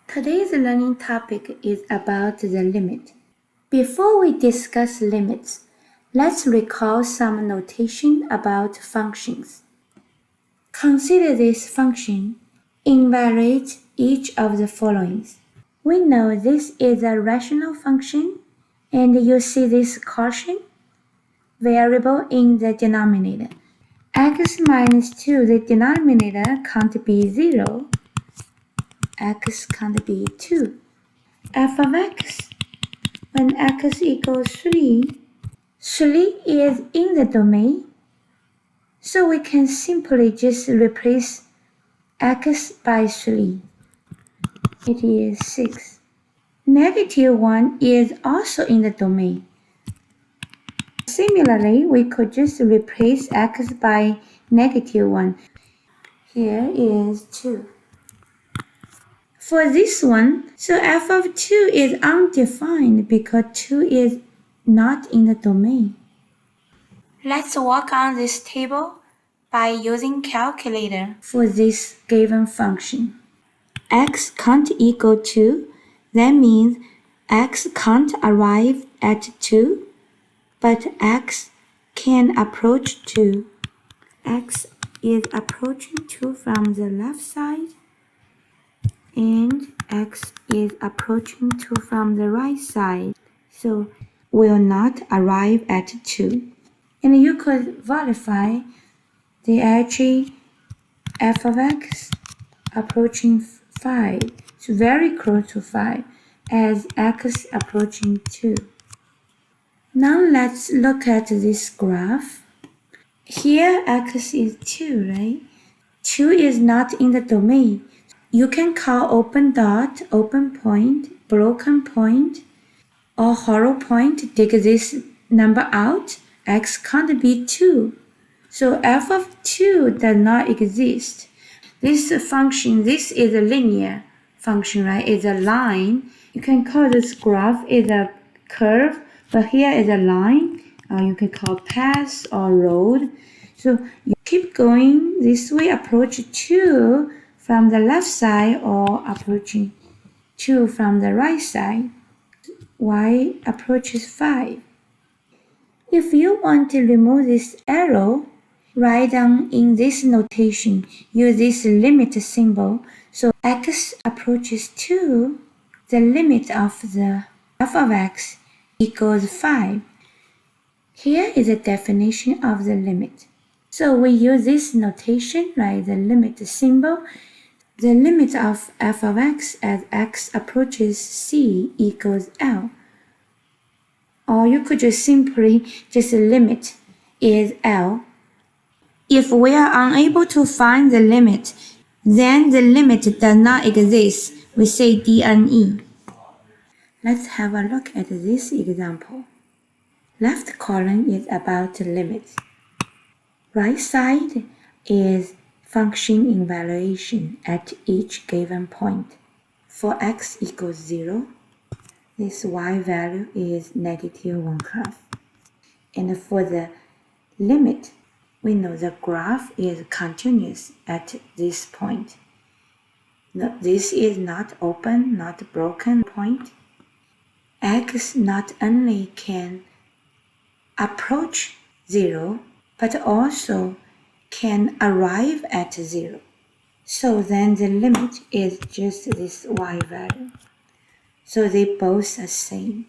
Today's learning topic is about the limit. Before we discuss limits, let's recall some notation about functions. Consider this function evaluate each of the following. We know this is a rational function, and you see this quotient variable in the denominator. X minus 2, the denominator can't be 0. X can't be 2. F of x, when x equals 3, 3 is in the domain, so we can simply just replace x by 3. It is 6. Negative 1 is also in the domain. Similarly, we could just replace x by negative 1. Here is 2. For this one, so f of 2 is undefined because 2 is not in the domain. Let's work on this table by using calculator for this given function. X can't equal 2, that means x can't arrive at 2, but x can approach 2. X is approaching 2 from the left side, and x is approaching 2 from the right side, so will not arrive at 2. And you could verify the actually f of x approaching 5. It's very close to 5 as x approaching 2. Now let's look at this graph. Here x is 2, right? 2 is not in the domain. You can call open dot, open point, broken point, or hollow point. Take this number out. X can't be 2. So f of 2 does not exist. This function, this is a linear function, right? It's a line. You can call this graph is a curve, but here is a line. You can call path or road. So you keep going this way, approach 2 from the left side or approaching 2 from the right side. Y approaches 5. If you want to remove this arrow, write down in this notation, use this limit symbol. So x approaches 2, the limit of the f of x equals 5. Here is a definition of the limit. So we use this notation, write the limit symbol. The limit of f of x as x approaches c equals L. Or you could just simply limit is L. If we are unable to find the limit, then the limit does not exist. We say DNE. Let's have a look at this example. Left column is about limits. Right side is function evaluation at each given point. For x equals 0, this y value is -1/2. And for the limit, we know the graph is continuous at this point. No, this is not open, not broken point. X not only can approach 0, but also can arrive at 0. So then the limit is just this y value. So they both are same.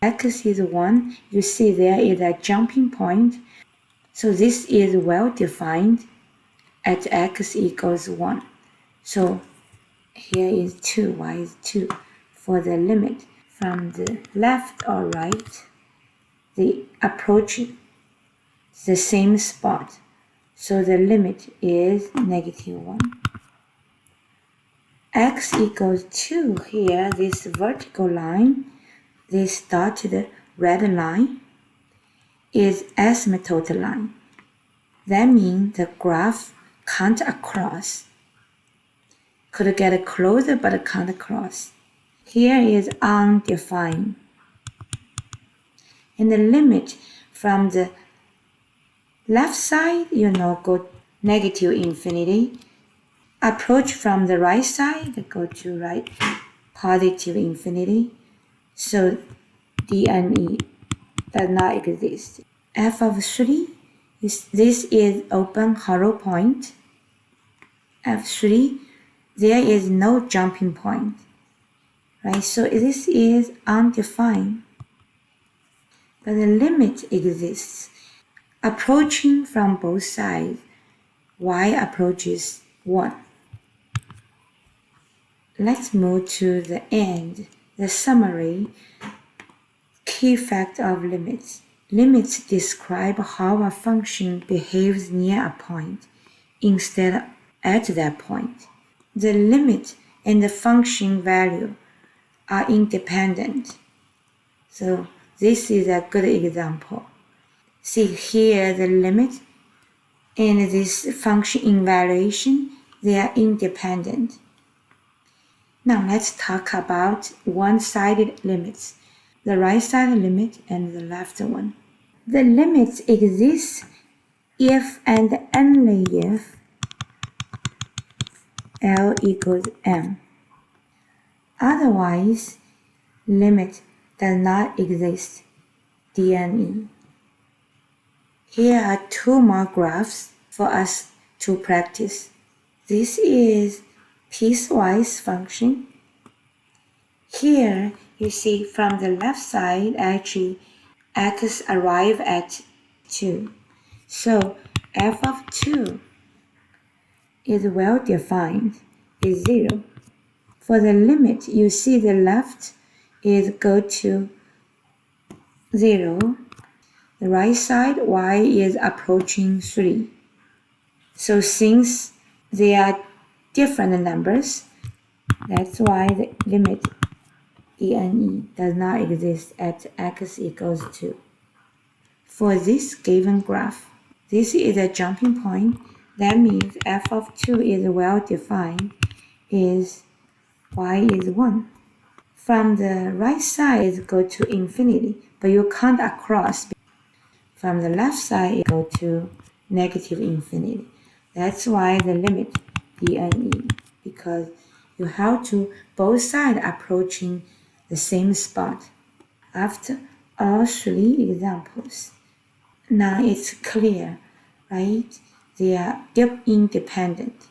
X is 1. You see there is a jumping point. So this is well defined at x equals 1. So here is 2, y is 2. For the limit from the left or right, they approach the same spot. So the limit is -1. X equals 2, here this vertical line, this dotted red line, is asymptote line. That means the graph can't cross. Could get closer but can't cross. Here is undefined. And the limit from the left side, go -infinity. Approach from the right side, go to right positive infinity, so DNE does not exist. F of 3, this is open hollow point. F3, there is no jumping point, right? So this is undefined, but the limit exists. Approaching from both sides, y approaches 1. Let's move to the end, the summary. Key fact of limits. Limits describe how a function behaves near a point instead at that point. The limit and the function value are independent. So this is a good example. See here the limit and this function evaluation, they are independent. Now let's talk about one-sided limits. The right side limit and the left one. The limits exist if and only if L equals M. Otherwise, limit does not exist, DNE. Here are 2 more graphs for us to practice. This is piecewise function. Here you see from the left side, actually x arrive at 2. So f of 2 is well defined, is 0. For the limit, you see the left is go to 0. The right side, y is approaching 3. So since they are different numbers, that's why the limit DNE does not exist at x equals 2. For this given graph, this is a jumping point. That means f of 2 is well defined, is y is 1. From the right side, go to infinity, but you can't across. From the left side, go to negative infinity. That's why the limit DNE, because you have to both sides approaching the same spot. After all 3 examples, now it's clear, right? They are independent.